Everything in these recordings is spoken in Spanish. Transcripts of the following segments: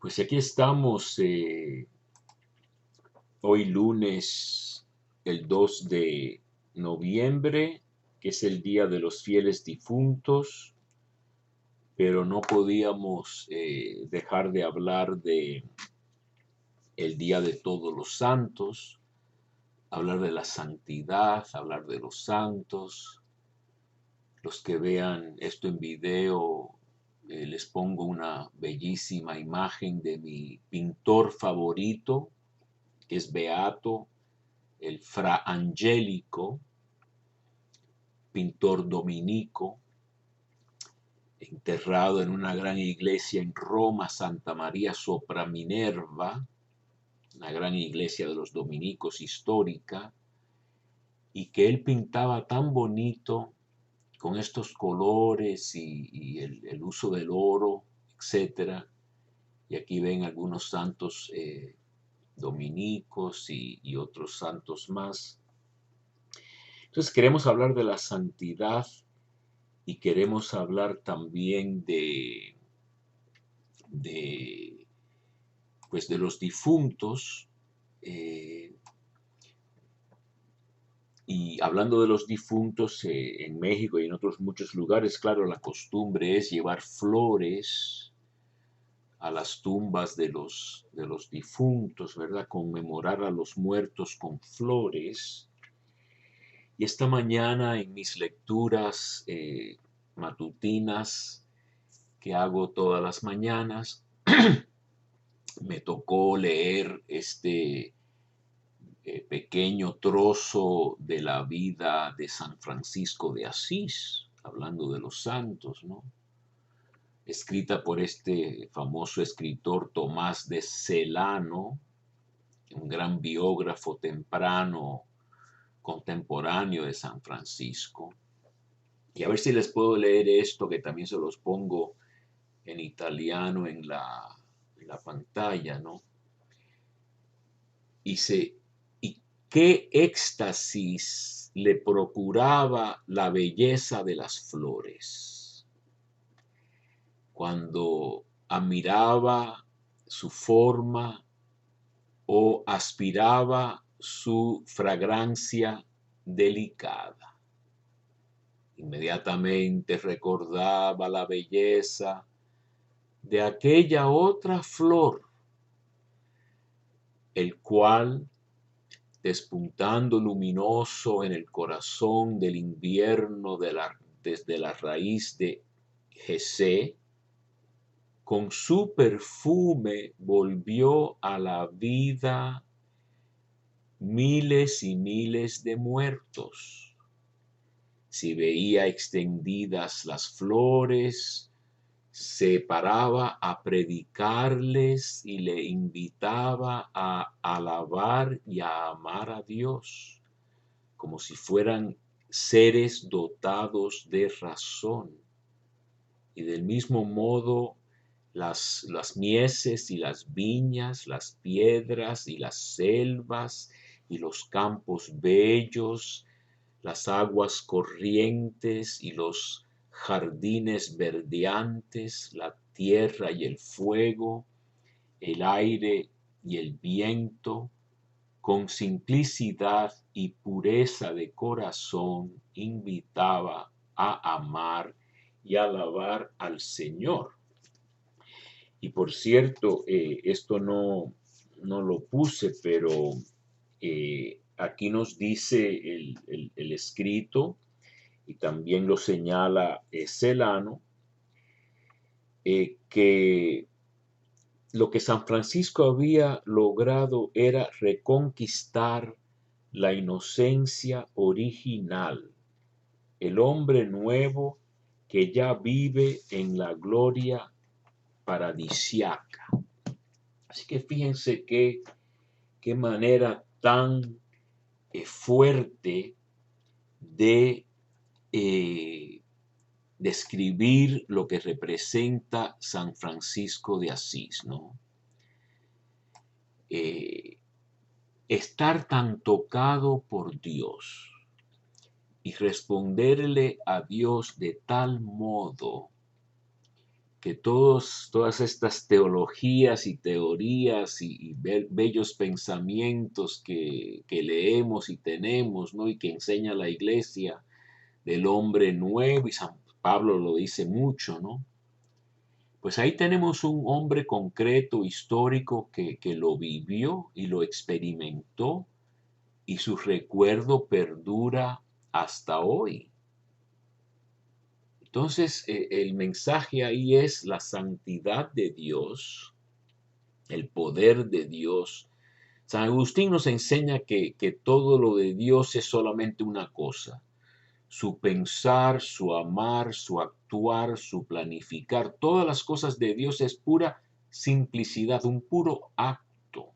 Pues aquí estamos, hoy lunes, el 2 de noviembre, que es el Día de los Fieles Difuntos, pero no podíamos dejar de hablar de el Día de Todos los Santos, hablar de la santidad, hablar de los santos. Los que vean esto en video, les pongo una bellísima imagen de mi pintor favorito, que es beato, el Fra Angelico, pintor dominico, enterrado en una gran iglesia en Roma, Santa María sopra Minerva, una gran iglesia de los dominicos histórica, y que él pintaba tan bonito con estos colores y el uso del oro, etcétera. Y aquí ven algunos santos dominicos y otros santos más. Entonces queremos hablar de la santidad y queremos hablar también de, pues de los difuntos. Y hablando de los difuntos, en México y en otros muchos lugares, claro, la costumbre es llevar flores a las tumbas de los difuntos, ¿verdad? Conmemorar a los muertos con flores. Y esta mañana en mis lecturas matutinas que hago todas las mañanas, me tocó leer este pequeño trozo de la vida de San Francisco de Asís, hablando de los santos, ¿no? Escrita por este famoso escritor Tomás de Celano, un gran biógrafo temprano, contemporáneo de San Francisco. Y a ver si les puedo leer esto, que también se los pongo en italiano en la pantalla, ¿no? Y qué éxtasis le procuraba la belleza de las flores. Cuando admiraba su forma o aspiraba su fragancia delicada. Inmediatamente recordaba la belleza de aquella otra flor, el cual, despuntando luminoso en el corazón del invierno desde la raíz de Jesé, con su perfume volvió a la vida miles y miles de muertos. Si veía extendidas las flores, se paraba a predicarles y le invitaba a alabar y a amar a Dios, como si fueran seres dotados de razón. Y del mismo modo, las mieses y las viñas, las piedras y las selvas y los campos bellos, las aguas corrientes y los jardines verdeantes, la tierra y el fuego, el aire y el viento, con simplicidad y pureza de corazón, invitaba a amar y alabar al Señor. Y por cierto, esto no lo puse, pero aquí nos dice el escrito, y también lo señala Celano, que lo que San Francisco había logrado era reconquistar la inocencia original, el hombre nuevo que ya vive en la gloria paradisiaca. Así que fíjense qué manera tan fuerte de describir lo que representa San Francisco de Asís, ¿no? Estar tan tocado por Dios y responderle a Dios de tal modo que todas estas teologías y teorías y bellos pensamientos que leemos y tenemos, ¿no? Y que enseña la iglesia del hombre nuevo, y San Pablo lo dice mucho, ¿no? Pues ahí tenemos un hombre concreto, histórico, que lo vivió y lo experimentó, y su recuerdo perdura hasta hoy. Entonces, el mensaje ahí es la santidad de Dios, el poder de Dios. San Agustín nos enseña que todo lo de Dios es solamente una cosa: su pensar, su amar, su actuar, su planificar. Todas las cosas de Dios es pura simplicidad, un puro acto.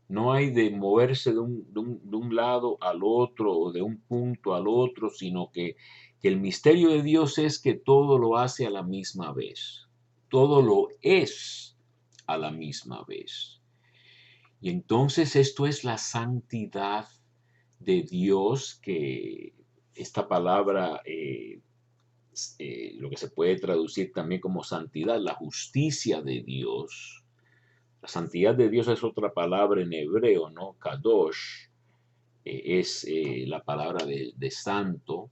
No hay de moverse de un lado al otro o de un punto al otro, sino que el misterio de Dios es que todo lo hace a la misma vez. Todo lo es a la misma vez. Y entonces esto es la santidad de Dios, que esta palabra, lo que se puede traducir también como santidad, la justicia de Dios. La santidad de Dios es otra palabra en hebreo, ¿no? Kadosh, es la palabra de santo,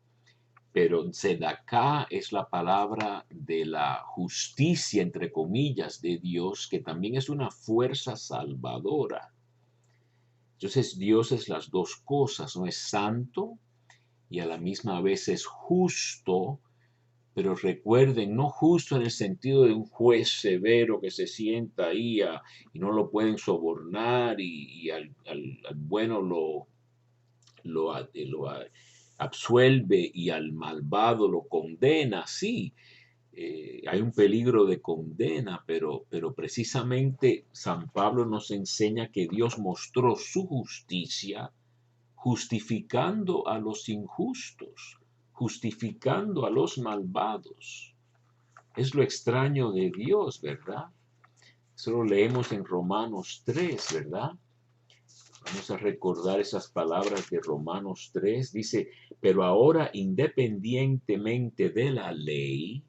pero Tzedaká es la palabra de la justicia, entre comillas, de Dios, que también es una fuerza salvadora. Entonces Dios es las dos cosas, no es santo y a la misma vez es justo, pero recuerden, no justo en el sentido de un juez severo que se sienta ahí y no lo pueden sobornar, y al bueno lo absuelve y al malvado lo condena. Sí, hay un peligro de condena, pero precisamente San Pablo nos enseña que Dios mostró su justicia justificando a los injustos, justificando a los malvados. Es lo extraño de Dios, ¿verdad? Eso lo leemos en Romanos 3, ¿verdad? Vamos a recordar esas palabras de Romanos 3. Dice: pero ahora, independientemente de la ley,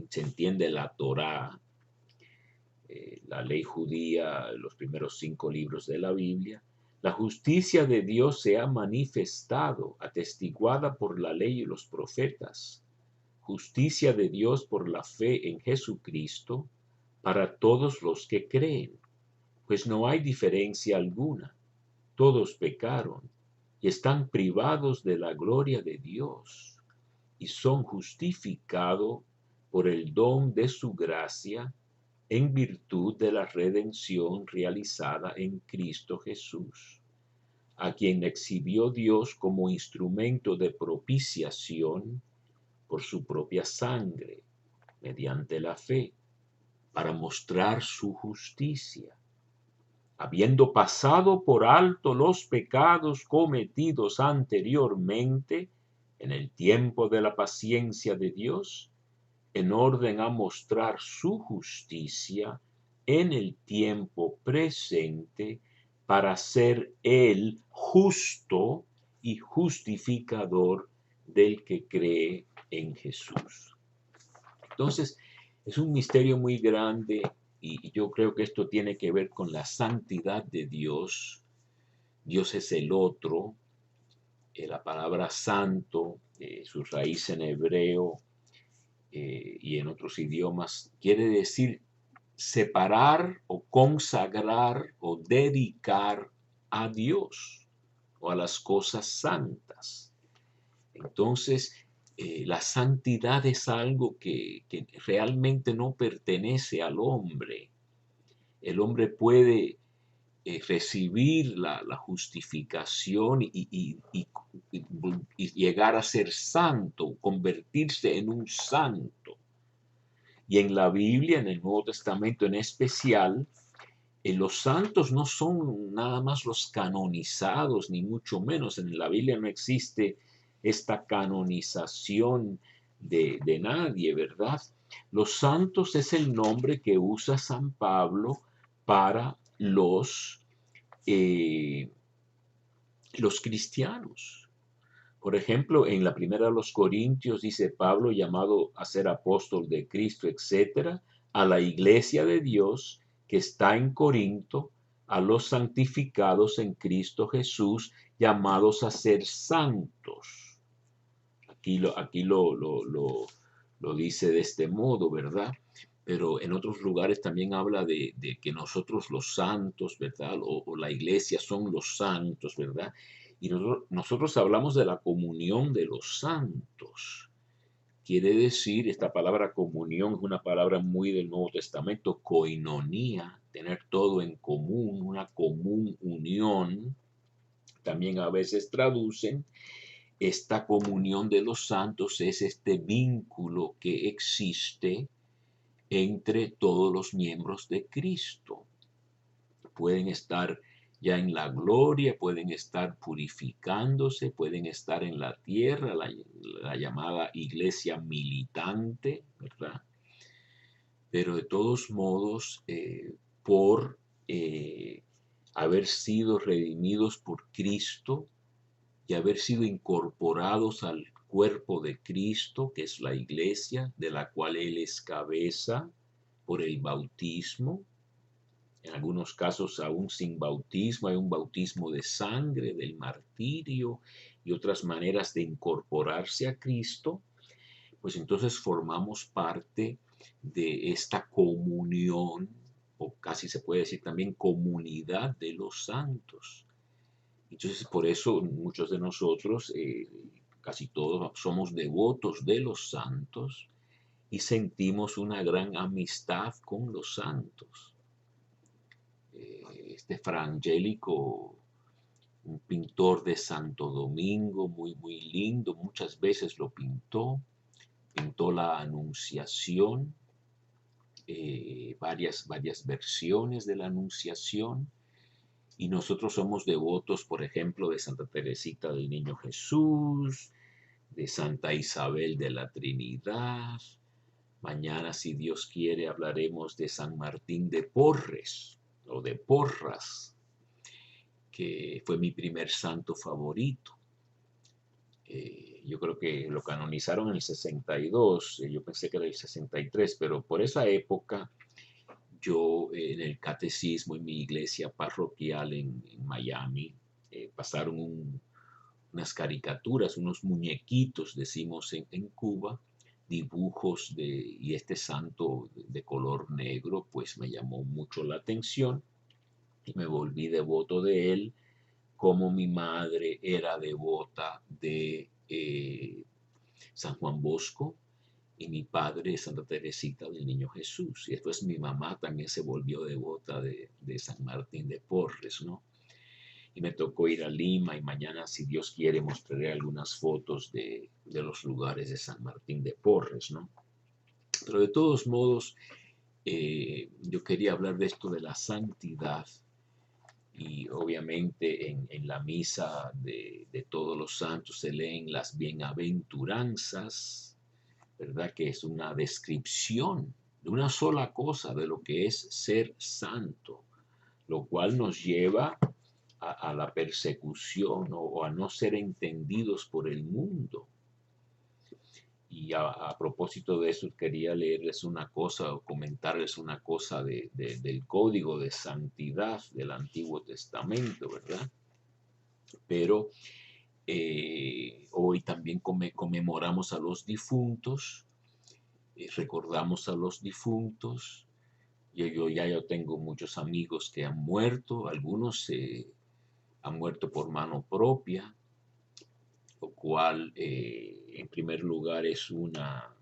se entiende la Torá, la ley judía, los primeros 5 libros de la Biblia, la justicia de Dios se ha manifestado, atestiguada por la ley y los profetas, justicia de Dios por la fe en Jesucristo para todos los que creen, pues no hay diferencia alguna. Todos pecaron y están privados de la gloria de Dios, y son justificados por el don de su gracia en virtud de la redención realizada en Cristo Jesús, a quien exhibió Dios como instrumento de propiciación por su propia sangre, mediante la fe, para mostrar su justicia, habiendo pasado por alto los pecados cometidos anteriormente en el tiempo de la paciencia de Dios, en orden a mostrar su justicia en el tiempo presente, para ser Él justo y justificador del que cree en Jesús. Entonces, es un misterio muy grande, y yo creo que esto tiene que ver con la santidad de Dios. Dios es el otro. La palabra santo, su raíz en hebreo y en otros idiomas, quiere decir separar o consagrar o dedicar a Dios o a las cosas santas. Entonces, la santidad es algo que realmente no pertenece al hombre. El hombre puede recibir la justificación y llegar a ser santo, convertirse en un santo. Y en la Biblia, en el Nuevo Testamento en especial, los santos no son nada más los canonizados, ni mucho menos. En la Biblia no existe esta canonización de nadie, ¿verdad? Los santos es el nombre que usa San Pablo para los cristianos. Por ejemplo, en la primera de los Corintios dice Pablo, llamado a ser apóstol de Cristo, etcétera, a la iglesia de Dios que está en Corinto, a los santificados en Cristo Jesús, llamados a ser santos. Aquí lo dice de este modo, ¿verdad? Pero en otros lugares también habla de que nosotros los santos, ¿verdad? O la iglesia son los santos, ¿verdad? Y nosotros hablamos de la comunión de los santos. Quiere decir, esta palabra comunión es una palabra muy del Nuevo Testamento, koinonía, tener todo en común, una común unión. También a veces traducen esta comunión de los santos es este vínculo que existe entre todos los miembros de Cristo. Pueden estar ya en la gloria, pueden estar purificándose, pueden estar en la tierra, la llamada iglesia militante, ¿verdad? Pero de todos modos, por haber sido redimidos por Cristo, y haber sido incorporados al cuerpo de Cristo, que es la iglesia, de la cual Él es cabeza por el bautismo. En algunos casos aún sin bautismo, hay un bautismo de sangre, del martirio y otras maneras de incorporarse a Cristo. Pues entonces formamos parte de esta comunión, o casi se puede decir también comunidad de los santos. Entonces, por eso muchos de nosotros, casi todos, somos devotos de los santos y sentimos una gran amistad con los santos. Este Fra Angelico, un pintor de Santo Domingo, muy, muy lindo, muchas veces lo pintó la Anunciación, varias versiones de la Anunciación. Y nosotros somos devotos, por ejemplo, de Santa Teresita del Niño Jesús, de Santa Isabel de la Trinidad. Mañana, si Dios quiere, hablaremos de San Martín de Porres o de Porras, que fue mi primer santo favorito. Yo creo que lo canonizaron en el 62, yo pensé que era el 63, pero por esa época yo en el catecismo en mi iglesia parroquial en Miami pasaron unas caricaturas, unos muñequitos, decimos en Cuba, dibujos y este santo de color negro, pues me llamó mucho la atención y me volví devoto de él, como mi madre era devota de San Juan Bosco y mi padre Santa Teresita del Niño Jesús. Y después mi mamá también se volvió devota de San Martín de Porres, ¿no? Y me tocó ir a Lima y mañana, si Dios quiere, mostraré algunas fotos de los lugares de San Martín de Porres, ¿no? Pero de todos modos, yo quería hablar de esto de la santidad y obviamente en la misa de todos los santos se leen las bienaventuranzas, ¿verdad? Que es una descripción de una sola cosa, de lo que es ser santo, lo cual nos lleva a la persecución o a no ser entendidos por el mundo. Y a propósito de eso, quería leerles una cosa o comentarles una cosa del código de santidad del Antiguo Testamento, ¿verdad? Pero hoy también conmemoramos a los difuntos, recordamos a los difuntos. Yo tengo muchos amigos que han muerto, algunos han muerto por mano propia, lo cual en primer lugar es una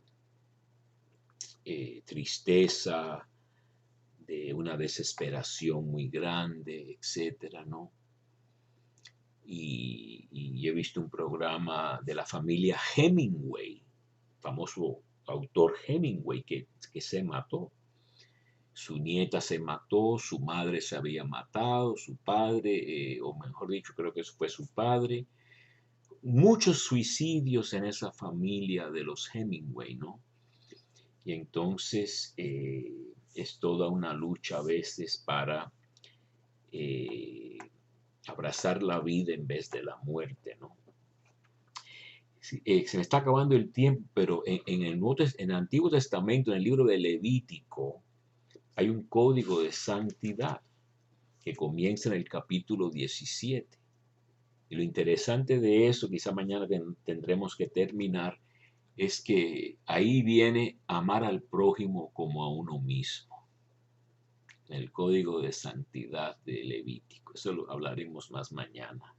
tristeza, de una desesperación muy grande, etcétera, ¿no? Y he visto un programa de la familia Hemingway, famoso autor Hemingway, que se mató. Su nieta se mató, su madre se había matado, su padre, o mejor dicho, creo que eso fue su padre. Muchos suicidios en esa familia de los Hemingway, ¿no? Y entonces es toda una lucha a veces para abrazar la vida en vez de la muerte, ¿no? Sí, se me está acabando el tiempo, pero en el Antiguo Testamento, en el libro de Levítico, hay un código de santidad que comienza en el capítulo 17. Y lo interesante de eso, quizá mañana tendremos que terminar, es que ahí viene amar al prójimo como a uno mismo, en el código de santidad de Levítico. Eso lo hablaremos más mañana.